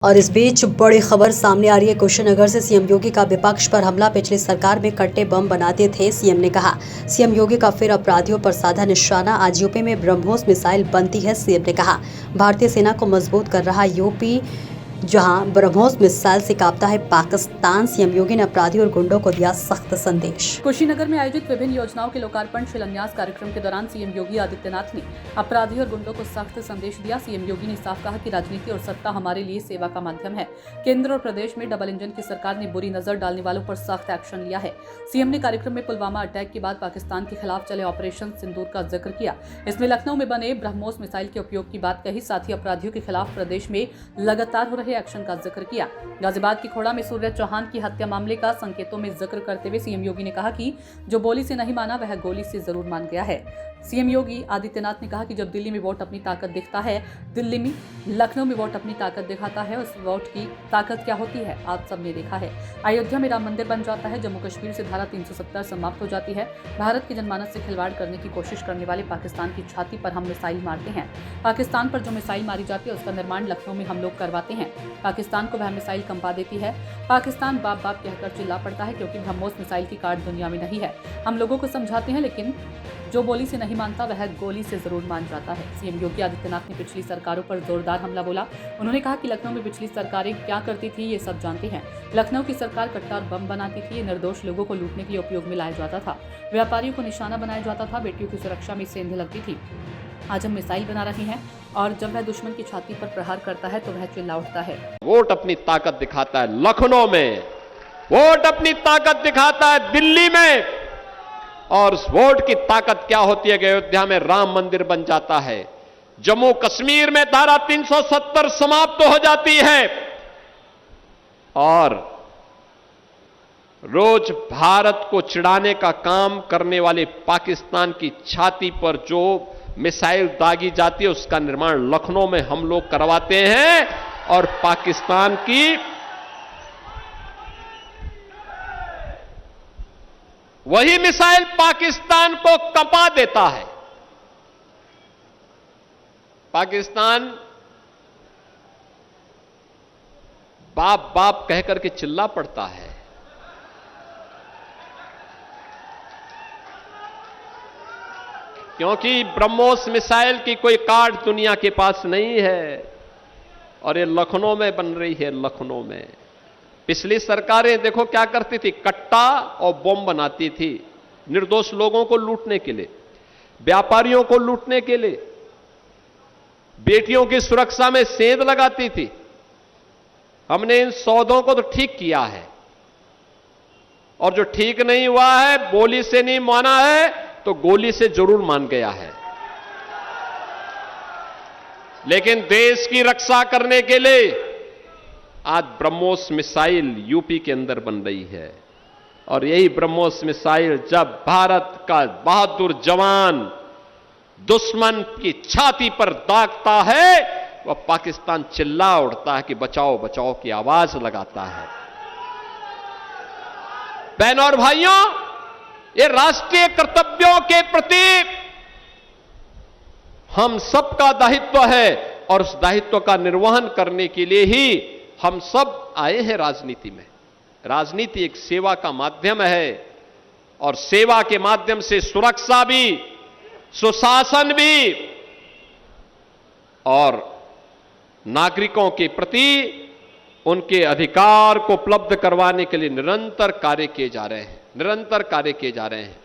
और इस बीच बड़ी खबर सामने आ रही है। कुशीनगर से सीएम योगी का विपक्ष पर हमला। पिछली सरकार में कट्टे बम बनाते थे सीएम ने कहा। सीएम योगी का फिर अपराधियों पर साधा निशाना। आज यूपी में ब्रह्मोस मिसाइल बनती है। सीएम ने कहा भारतीय सेना को मजबूत कर रहा यूपी, जहां ब्रह्मोस मिसाइल से कांपता है पाकिस्तान। सीएम योगी ने अपराधियों और गुंडों को दिया सख्त संदेश। कुशीनगर में आयोजित विभिन्न योजनाओं के लोकार्पण शिलान्यास कार्यक्रम के दौरान सीएम योगी आदित्यनाथ ने अपराधियों और गुंडों को सख्त संदेश दिया। सीएम योगी ने साफ कहा कि राजनीति और सत्ता हमारे लिए सेवा का माध्यम है। केंद्र और प्रदेश में डबल इंजन की सरकार ने बुरी नजर डालने वालों पर सख्त एक्शन लिया है। सीएम ने कार्यक्रम में पुलवामा अटैक के बाद पाकिस्तान के खिलाफ चले ऑपरेशन सिंदूर का जिक्र किया। इसमें लखनऊ में बने ब्रह्मोस मिसाइल के उपयोग की बात कही। साथ ही अपराधियों के खिलाफ प्रदेश में लगातार हो रहे एक्शन का जिक्र किया। गाजियाबाद की खोड़ा में सूर्य चौहान की हत्या मामले का संकेतों में जिक्र करते हुए सीएम योगी ने कहा कि जो बोली से नहीं माना वह गोली से जरूर मान गया है। सीएम योगी आदित्यनाथ ने कहा कि जब दिल्ली में वोट अपनी ताकत दिखता है, दिल्ली में लखनऊ में वोट अपनी ताकत दिखाता है। उस वोट की ताकत क्या होती है आप सबने देखा है। अयोध्या में राम मंदिर बन जाता है। जम्मू कश्मीर से धारा 370 समाप्त हो जाती है। भारत के जनमानस से खिलवाड़ करने की कोशिश करने वाले पाकिस्तान की छाती पर हम मिसाइल मारते हैं। पाकिस्तान पर जो मिसाइल मारी जाती है उसका निर्माण लखनऊ में हम लोग करवाते हैं। पाकिस्तान को वह मिसाइल कंपा देती है। पाकिस्तान बाप बाप कहकर चिल्ला पड़ता है क्योंकि ब्रह्मोस मिसाइल की काट दुनिया में नहीं है। हम लोगों को समझाते हैं, लेकिन जो बोली से नहीं मानता वह गोली से जरूर मान जाता है। सीएम योगी आदित्यनाथ ने पिछली सरकारों पर जोरदार हमला बोला। उन्होंने कहा कि लखनऊ में पिछली सरकारें क्या करती थी ये सब जानते हैं। लखनऊ की सरकार कट्टा और बम बनाती थी। ये निर्दोष लोगों को लूटने के लिए उपयोग में लाया जाता था। व्यापारियों को निशाना बनाया जाता था। बेटियों की सुरक्षा में सेंध लगती थी। आज हम मिसाइल बना रहे हैं और जब वह दुश्मन की छाती पर प्रहार करता है तो वह चिल्ला उठता है। वोट अपनी ताकत दिखाता है लखनऊ में, वोट अपनी ताकत दिखाता है दिल्ली में, और उस वोट की ताकत क्या होती है कि अयोध्या में राम मंदिर बन जाता है। जम्मू कश्मीर में धारा 370 समाप्त हो जाती है और रोज भारत को चिढ़ाने का काम करने वाले पाकिस्तान की छाती पर जो मिसाइल दागी जाती है उसका निर्माण लखनऊ में हम लोग करवाते हैं। और पाकिस्तान की वही मिसाइल पाकिस्तान को कंपा देता है। पाकिस्तान बाप बाप कहकर के चिल्ला पड़ता है। क्योंकि ब्रह्मोस मिसाइल की कोई काट दुनिया के पास नहीं है और ये लखनऊ में बन रही है। लखनऊ में पिछली सरकारें देखो क्या करती थी, कट्टा और बम बनाती थी निर्दोष लोगों को लूटने के लिए, व्यापारियों को लूटने के लिए, बेटियों की सुरक्षा में सेंध लगाती थी। हमने इन सौदों को तो ठीक किया है और जो ठीक नहीं हुआ है, बोली से नहीं माना है तो गोली से जरूर मान गया है। लेकिन देश की रक्षा करने के लिए आज ब्रह्मोस मिसाइल यूपी के अंदर बन रही है और यही ब्रह्मोस मिसाइल जब भारत का बहादुर जवान दुश्मन की छाती पर दागता है वह पाकिस्तान चिल्ला उठता है कि बचाओ बचाओ की आवाज लगाता है। बहनों और भाइयों, ये राष्ट्रीय कर्तव्यों के प्रति हम सबका दायित्व है और उस दायित्व का निर्वहन करने के लिए ही हम सब आए हैं राजनीति में। राजनीति एक सेवा का माध्यम है और सेवा के माध्यम से सुरक्षा भी, सुशासन भी और नागरिकों के प्रति उनके अधिकार को उपलब्ध करवाने के लिए निरंतर कार्य किए जा रहे हैं।